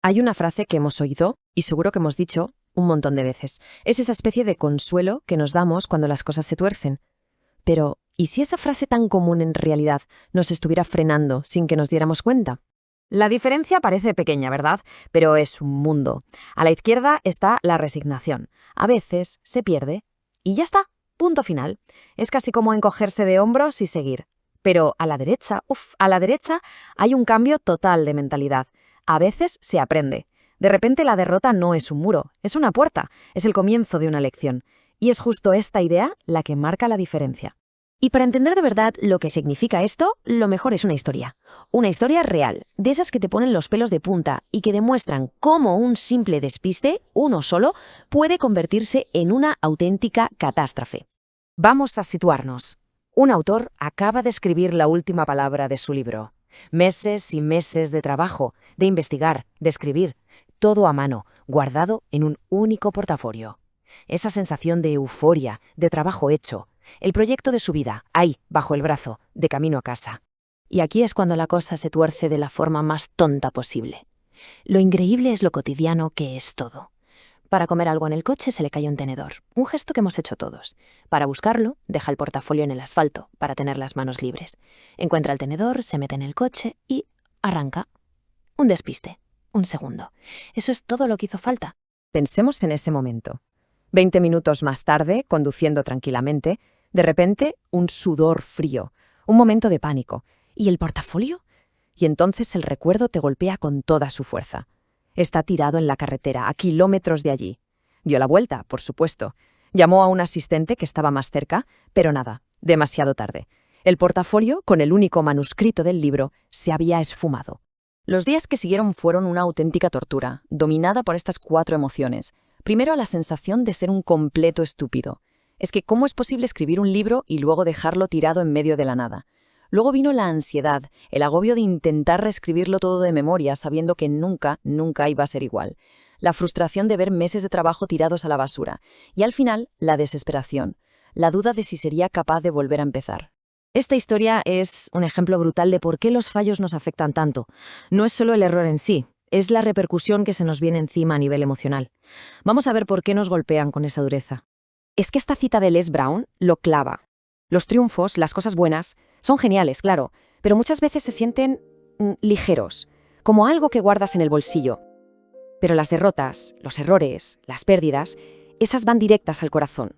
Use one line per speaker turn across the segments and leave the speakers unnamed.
Hay una frase que hemos oído y seguro que hemos dicho un montón de veces. Es esa especie de consuelo que nos damos cuando las cosas se tuercen. Pero, ¿y si esa frase tan común en realidad nos estuviera frenando sin que nos diéramos cuenta? La diferencia parece pequeña, ¿verdad? Pero es un mundo. A la izquierda está la resignación. A veces se pierde y ya está, punto final. Es casi como encogerse de hombros y seguir. Pero a la derecha hay un cambio total de mentalidad. A veces se aprende. De repente la derrota no es un muro, es una puerta, es el comienzo de una lección. Y es justo esta idea la que marca la diferencia.
Y para entender de verdad lo que significa esto, lo mejor es una historia. Una historia real, de esas que te ponen los pelos de punta y que demuestran cómo un simple despiste, uno solo, puede convertirse en una auténtica catástrofe.
Vamos a situarnos. Un autor acaba de escribir la última palabra de su libro. Meses y meses de trabajo, de investigar, de escribir, todo a mano, guardado en un único portafolio. Esa sensación de euforia, de trabajo hecho, el proyecto de su vida, ahí, bajo el brazo, de camino a casa.
Y aquí es cuando la cosa se tuerce de la forma más tonta posible. Lo increíble es lo cotidiano que es todo. Para comer algo en el coche se le cae un tenedor, un gesto que hemos hecho todos. Para buscarlo, deja el portafolio en el asfalto, para tener las manos libres. Encuentra el tenedor, se mete en el coche y arranca. Un despiste, un segundo. Eso es todo lo que hizo falta.
Pensemos en ese momento. 20 minutos más tarde, conduciendo tranquilamente, de repente, un sudor frío, un momento de pánico. ¿Y el portafolio? Y entonces el recuerdo te golpea con toda su fuerza. Está tirado en la carretera, a kilómetros de allí. Dio la vuelta, por supuesto. Llamó a un asistente que estaba más cerca, pero nada, demasiado tarde. El portafolio, con el único manuscrito del libro, se había esfumado. Los días que siguieron fueron una auténtica tortura, dominada por estas 4 emociones. Primero, la sensación de ser un completo estúpido. Es que, ¿cómo es posible escribir un libro y luego dejarlo tirado en medio de la nada? Luego vino la ansiedad, el agobio de intentar reescribirlo todo de memoria, sabiendo que nunca iba a ser igual. La frustración de ver meses de trabajo tirados a la basura. Y al final, la desesperación, la duda de si sería capaz de volver a empezar. Esta historia es un ejemplo brutal de por qué los fallos nos afectan tanto. No es solo el error en sí, es la repercusión que se nos viene encima a nivel emocional. Vamos a ver por qué nos golpean con esa dureza. Es que esta cita de Les Brown lo clava. Los triunfos, las cosas buenas, son geniales, claro, pero muchas veces se sienten ligeros, como algo que guardas en el bolsillo. Pero las derrotas, los errores, las pérdidas, esas van directas al corazón.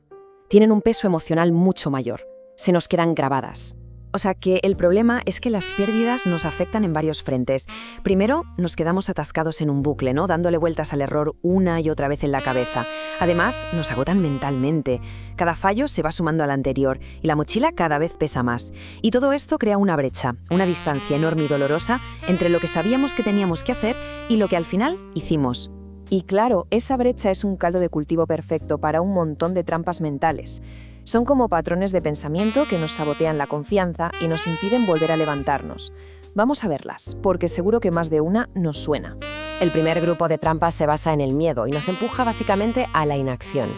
Tienen un peso emocional mucho mayor. Se nos quedan grabadas. O sea que el problema es que las pérdidas nos afectan en varios frentes. Primero, nos quedamos atascados en un bucle, ¿no? Dándole vueltas al error una y otra vez en la cabeza. Además, nos agotan mentalmente. Cada fallo se va sumando al anterior y la mochila cada vez pesa más. Y todo esto crea una brecha, una distancia enorme y dolorosa entre lo que sabíamos que teníamos que hacer y lo que al final hicimos. Y claro, esa brecha es un caldo de cultivo perfecto para un montón de trampas mentales. Son como patrones de pensamiento que nos sabotean la confianza y nos impiden volver a levantarnos. Vamos a verlas, porque seguro que más de una nos suena. El primer grupo de trampas se basa en el miedo y nos empuja básicamente a la inacción.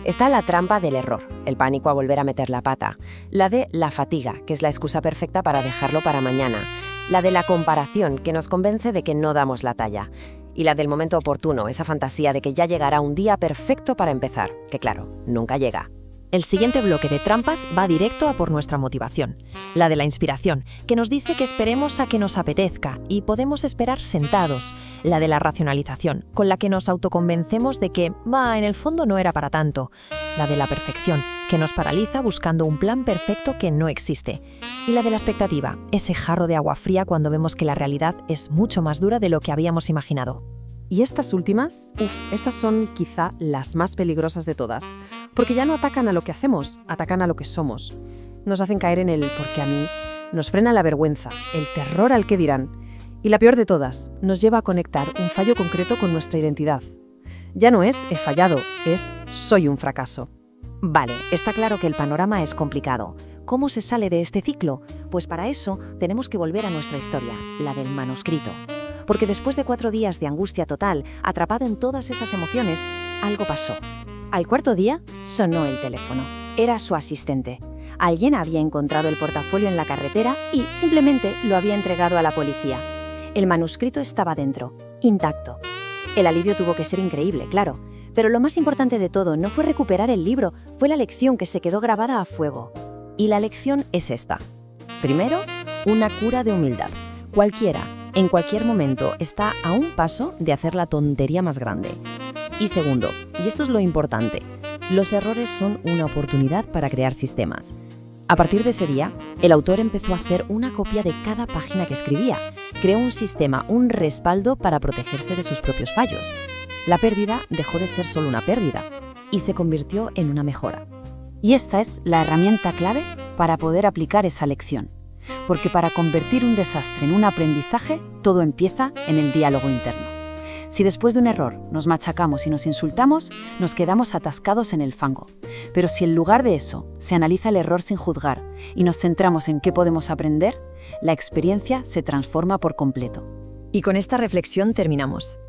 Está la trampa del error, el pánico a volver a meter la pata. La de la fatiga, que es la excusa perfecta para dejarlo para mañana. La de la comparación, que nos convence de que no damos la talla. Y la del momento oportuno, esa fantasía de que ya llegará un día perfecto para empezar, que claro, nunca llega. El siguiente bloque de trampas va directo a por nuestra motivación, la de la inspiración, que nos dice que esperemos a que nos apetezca y podemos esperar sentados, la de la racionalización, con la que nos autoconvencemos de que, en el fondo no era para tanto, la de la perfección, que nos paraliza buscando un plan perfecto que no existe, y la de la expectativa, ese jarro de agua fría cuando vemos que la realidad es mucho más dura de lo que habíamos imaginado. Y estas últimas, estas son quizá las más peligrosas de todas, porque ya no atacan a lo que hacemos, atacan a lo que somos. Nos hacen caer en el porque a mí, nos frena la vergüenza, el terror al que dirán, y la peor de todas, nos lleva a conectar un fallo concreto con nuestra identidad. Ya no es he fallado, es soy un fracaso.
Vale, está claro que el panorama es complicado. ¿Cómo se sale de este ciclo? Pues para eso tenemos que volver a nuestra historia, la del manuscrito. Porque después de 4 días de angustia total, atrapado en todas esas emociones, algo pasó. Al 4.º día, sonó el teléfono. Era su asistente. Alguien había encontrado el portafolio en la carretera y simplemente lo había entregado a la policía. El manuscrito estaba dentro, intacto,
El alivio tuvo que ser increíble, claro. Pero lo más importante de todo no fue recuperar el libro, fue la lección que se quedó grabada a fuego.
Y la lección es esta. Primero, una cura de humildad. Cualquiera, en cualquier momento, está a un paso de hacer la tontería más grande. Y segundo, y esto es lo importante, los errores son una oportunidad para crear sistemas. A partir de ese día, el autor empezó a hacer una copia de cada página que escribía. Creó un sistema, un respaldo para protegerse de sus propios fallos. La pérdida dejó de ser solo una pérdida y se convirtió en una mejora.
Y esta es la herramienta clave para poder aplicar esa lección. Porque para convertir un desastre en un aprendizaje, todo empieza en el diálogo interno. Si después de un error nos machacamos y nos insultamos, nos quedamos atascados en el fango. Pero si en lugar de eso se analiza el error sin juzgar y nos centramos en qué podemos aprender, la experiencia se transforma por completo.
Y con esta reflexión terminamos.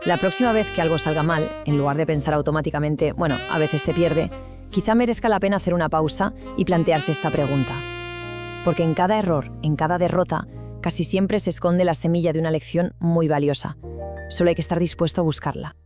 La próxima vez que algo salga mal, en lugar de pensar automáticamente, bueno, a veces se pierde, quizá merezca la pena hacer una pausa y plantearse esta pregunta. Porque en cada error, en cada derrota, casi siempre se esconde la semilla de una lección muy valiosa. Solo hay que estar dispuesto a buscarla.